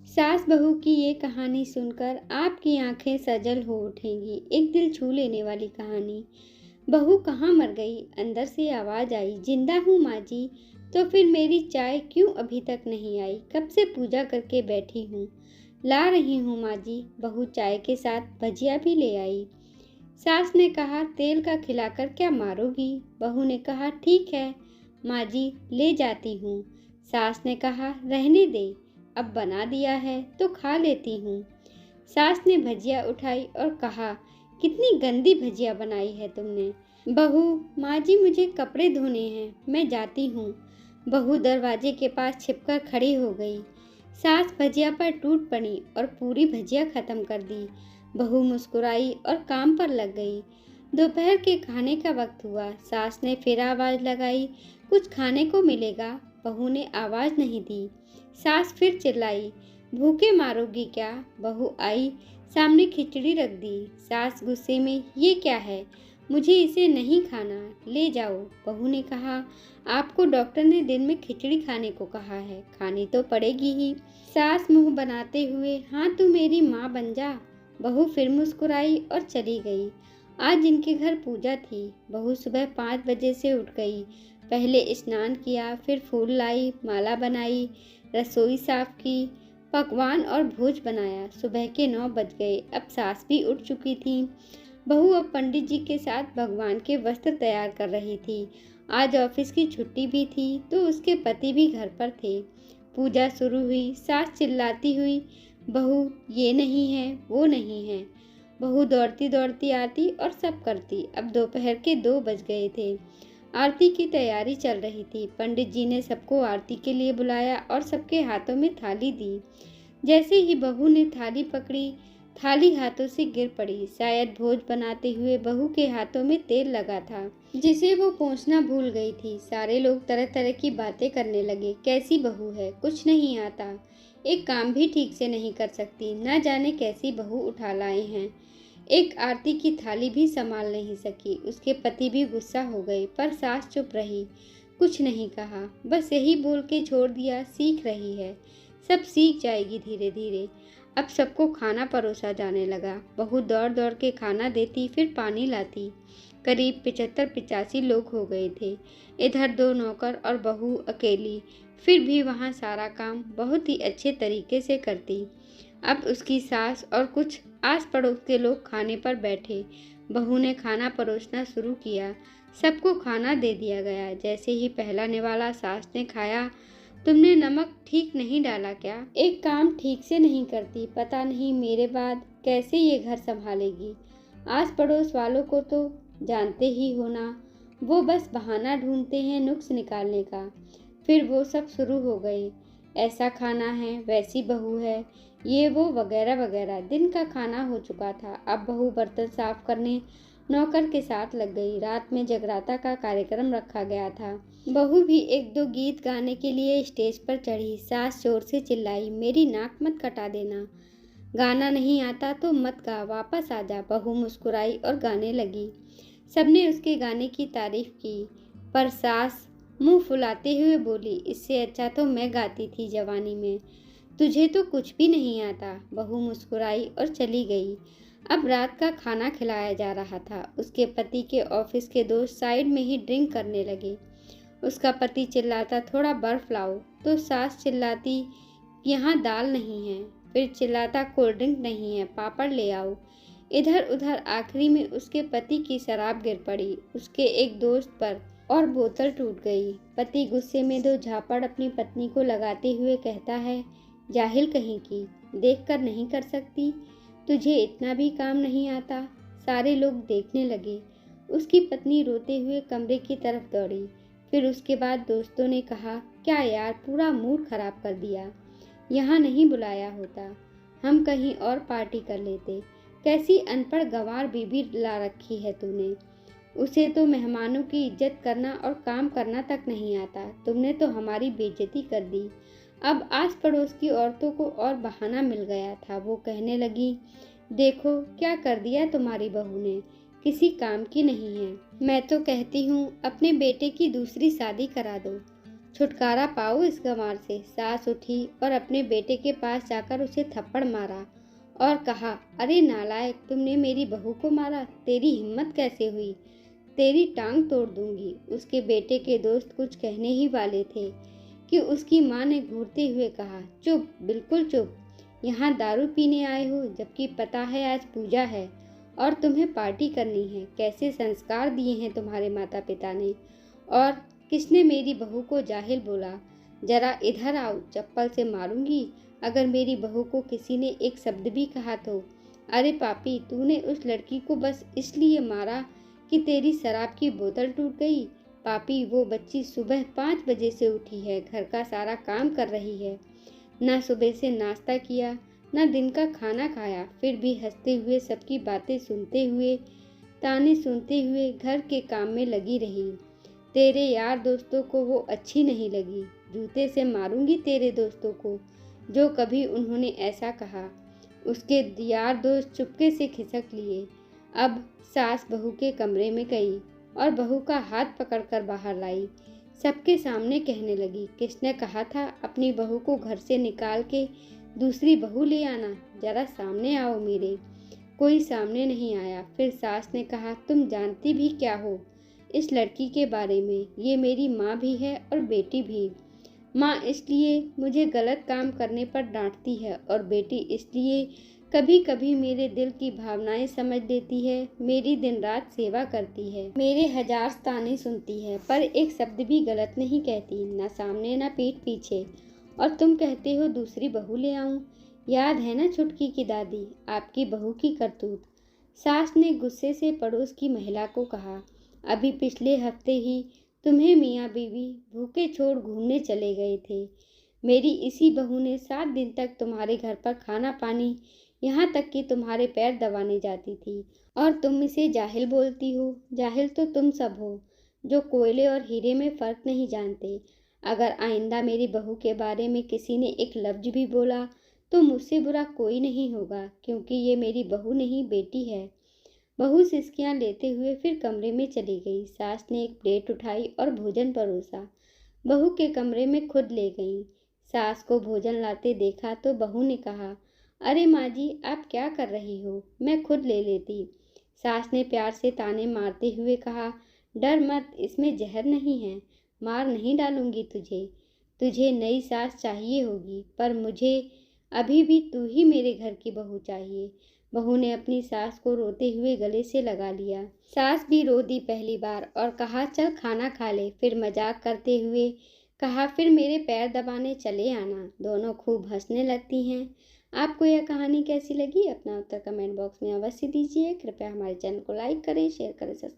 सास बहू की ये कहानी सुनकर आपकी आंखें सजल हो उठेंगी। एक दिल छू लेने वाली कहानी। बहू कहाँ मर गई? अंदर से आवाज आई, जिंदा हूँ माँ जी। तो फिर मेरी चाय क्यों अभी तक नहीं आई? कब से पूजा करके बैठी हूँ। ला रही हूँ माँ जी। बहू चाय के साथ भजिया भी ले आई। सास ने कहा, तेल का खिलाकर क्या मारोगी? बहू ने कहा, ठीक है माँ जी, ले जाती हूँ। सास ने कहा, रहने दे, अब बना दिया है तो खा लेती हूँ। सास ने भजिया उठाई और कहा, कितनी गंदी भजिया बनाई है तुमने। बहू, माँ जी मुझे कपड़े धोने हैं, मैं जाती हूँ। बहू दरवाजे के पास छिपकर खड़ी हो गई। सास भजिया पर टूट पड़ी और पूरी भजिया खत्म कर दी। बहू मुस्कुराई और काम पर लग गई। दोपहर के खाने का वक्त हुआ। सास ने फिर आवाज लगाई, कुछ खाने को मिलेगा? बहू ने आवाज नहीं दी। सास फिर चिल्लाई, भूखे मारोगी क्या? बहू आई, सामने खिचड़ी रख दी। सास गुस्से में, ये क्या है? मुझे इसे नहीं खाना, ले जाओ। बहू ने कहा, आपको डॉक्टर ने दिन में खिचड़ी खाने को कहा है, खानी तो पड़ेगी ही। सास मुंह बनाते हुए, हाँ तू मेरी माँ बन जा। बहू फिर मुस्कुराई और चली गई। आज इनके घर पूजा थी। बहू सुबह 5 बजे से उठ गई। पहले स्नान किया, फिर फूल लाई, माला बनाई, रसोई साफ की, पकवान और भोज बनाया। सुबह के 9 बज गए। अब सास भी उठ चुकी थी। बहू अब पंडित जी के साथ भगवान के वस्त्र तैयार कर रही थी। आज ऑफिस की छुट्टी भी थी तो उसके पति भी घर पर थे। पूजा शुरू हुई। सास चिल्लाती हुई, बहू ये नहीं है, वो नहीं है। बहू दौड़ती दौड़ती आती और सब करती। अब दोपहर के 2 बज गए थे। आरती की तैयारी चल रही थी। पंडित जी ने सबको आरती के लिए बुलाया और सबके हाथों में थाली दी। जैसे ही बहू ने थाली पकड़ी, थाली हाथों से गिर पड़ी। शायद भोज बनाते हुए बहू के हाथों में तेल लगा था, जिसे वो पोंछना भूल गई थी। सारे लोग तरह तरह की बातें करने लगे। कैसी बहू है, कुछ नहीं आता, एक काम भी ठीक से नहीं कर सकती, न जाने कैसी बहू उठा लाए हैं। एक आरती की थाली भी संभाल नहीं सकी। उसके पति भी गुस्सा हो गए, पर सास चुप रही, कुछ नहीं कहा, बस यही बोल के छोड़ दिया, सीख रही है, सब सीख जाएगी धीरे धीरे। अब सबको खाना परोसा जाने लगा। बहू दौड़ दौड़ के खाना देती, फिर पानी लाती। करीब 75-85 लोग हो गए थे। इधर 2 नौकर और बहू अकेली, फिर भी वहाँ सारा काम बहुत ही अच्छे तरीके से करती। अब उसकी सास और कुछ आस पड़ोस के लोग खाने पर बैठे। बहू ने खाना परोसना शुरू किया। सबको खाना दे दिया गया। जैसे ही पहला निवाला सास ने खाया, तुमने नमक ठीक नहीं डाला क्या? एक काम ठीक से नहीं करती, पता नहीं मेरे बाद कैसे ये घर संभालेगी। आस पड़ोस वालों को तो जानते ही हो ना, वो बस बहाना ढूंढते हैं नुक्स निकालने का। फिर वो सब शुरू हो गए, ऐसा खाना है, वैसी बहू है, ये वो वगैरह वगैरह। दिन का खाना हो चुका था। अब बहू बर्तन साफ करने नौकर के साथ लग गई। रात में जगराता का कार्यक्रम रखा गया था। बहू भी 1-2 गीत गाने के लिए स्टेज पर चढ़ी। सास जोर से चिल्लाई, मेरी नाक मत कटा देना, गाना नहीं आता तो मत गा, वापस आ जा। बहू मुस्कुराई और गाने लगी। सबने उसके गाने की तारीफ की, पर सास मुंह फुलाते हुए बोली, इससे अच्छा तो मैं गाती थी जवानी में, तुझे तो कुछ भी नहीं आता। बहू मुस्कुराई और चली गई। अब रात का खाना खिलाया जा रहा था। उसके पति के ऑफिस के दोस्त साइड में ही ड्रिंक करने लगे। उसका पति चिल्लाता, थोड़ा बर्फ लाओ, तो सास चिल्लाती, यहाँ दाल नहीं है। फिर चिल्लाता, कोल्ड ड्रिंक नहीं है, पापड़ ले आओ। इधर उधर आखिरी में उसके पति की शराब गिर पड़ी उसके एक दोस्त पर और बोतल टूट गई। पति गुस्से में 2 झापड़ अपनी पत्नी को लगाते हुए कहता है, जाहिल कहीं की, देख कर नहीं कर सकती, तुझे इतना भी काम नहीं आता। सारे लोग देखने लगे। उसकी पत्नी रोते हुए कमरे की तरफ दौड़ी। फिर उसके बाद दोस्तों ने कहा, क्या यार, पूरा मूड खराब कर दिया, यहाँ नहीं बुलाया होता, हम कहीं और पार्टी कर लेते। कैसी अनपढ़ गंवार बीबी ला रखी है तूने, उसे तो मेहमानों की इज्जत करना और काम करना तक नहीं आता। तुमने तो हमारी बेइज्जती कर दी। अब आस पड़ोस की औरतों को और बहाना मिल गया था। वो कहने लगी, देखो क्या कर दिया तुम्हारी बहू ने, किसी काम की नहीं है। मैं तो कहती हूँ अपने बेटे की दूसरी शादी करा दो, छुटकारा पाओ इस गंवार से। सास उठी और अपने बेटे के पास जाकर उसे थप्पड़ मारा और कहा, अरे नालायक, तुमने मेरी बहू को मारा, तेरी हिम्मत कैसे हुई, तेरी टांग तोड़ दूंगी। उसके बेटे के दोस्त कुछ कहने ही वाले थे कि उसकी माँ ने घूरते हुए कहा, चुप, बिल्कुल चुप, यहाँ दारू पीने आए हो, जबकि पता है आज पूजा है और तुम्हें पार्टी करनी है। कैसे संस्कार दिए हैं तुम्हारे माता पिता ने। और किसने मेरी बहू को जाहिल बोला। जरा इधर आओ, चप्पल से मारूंगी अगर मेरी बहू को किसी ने एक शब्द भी कहा तो। अरे पापी, तूने उस लड़की को बस इसलिए मारा कि तेरी शराब की बोतल टूट गई। पापी, वो बच्ची सुबह 5 बजे से उठी है, घर का सारा काम कर रही है, ना सुबह से नाश्ता किया, ना दिन का खाना खाया, फिर भी हंसते हुए, सबकी बातें सुनते हुए, ताने सुनते हुए घर के काम में लगी रही। तेरे यार दोस्तों को वो अच्छी नहीं लगी। जूते से मारूंगी तेरे दोस्तों को जो कभी उन्होंने ऐसा कहा। उसके यार दोस्त चुपके से खिसक लिए। अब सास बहू के कमरे में गई और बहू का हाथ पकड़कर बाहर लाई। सबके सामने कहने लगी, किसने कहा था अपनी बहू को घर से निकाल के दूसरी बहू ले आना, जरा सामने आओ मेरे। कोई सामने नहीं आया। फिर सास ने कहा, तुम जानती भी क्या हो इस लड़की के बारे में। ये मेरी माँ भी है और बेटी भी। माँ इसलिए मुझे गलत काम करने पर डांटती है और बेटी इसलिए कभी कभी मेरे दिल की भावनाएं समझ लेती है, मेरी दिन रात सेवा करती है, मेरे 1000 ताने सुनती है, पर एक शब्द भी गलत नहीं कहती, ना सामने ना पीठ पीछे। और तुम कहते हो दूसरी बहू ले आऊं। याद है ना छुटकी की दादी, आपकी बहू की करतूत। सास ने गुस्से से पड़ोस की महिला को कहा, अभी पिछले हफ्ते ही तुम्हें मियाँ बीवी भूखे छोड़ घूमने चले गए थे। मेरी इसी बहू ने 7 दिन तक तुम्हारे घर पर खाना पानी, यहाँ तक कि तुम्हारे पैर दबाने जाती थी, और तुम इसे जाहिल बोलती हो। जाहिल तो तुम सब हो जो कोयले और हीरे में फ़र्क नहीं जानते। अगर आइंदा मेरी बहू के बारे में किसी ने एक लफ्ज भी बोला तो मुझसे बुरा कोई नहीं होगा, क्योंकि ये मेरी बहू नहीं, बेटी है। बहू सिसकियां लेते हुए फिर कमरे में चली गई। सास ने एक प्लेट उठाई और भोजन परोसा। बहू के कमरे में खुद ले गई। सास को भोजन लाते देखा तो बहू ने कहा, अरे माँ जी, आप क्या कर रही हो, मैं खुद ले लेती। सास ने प्यार से ताने मारते हुए कहा, डर मत, इसमें जहर नहीं है, मार नहीं डालूंगी तुझे। तुझे नई सास चाहिए होगी, पर मुझे अभी भी तू ही मेरे घर की बहू चाहिए। बहू ने अपनी सास को रोते हुए गले से लगा लिया। सास भी रो दी पहली बार और कहा, चल खाना खा ले। फिर मजाक करते हुए कहा, फिर मेरे पैर दबाने चले आना। दोनों खूब हंसने लगती हैं। आपको यह कहानी कैसी लगी? अपना उत्तर कमेंट बॉक्स में अवश्य दीजिए। कृपया हमारे चैनल को लाइक करें, शेयर करें, सब्सक्राइब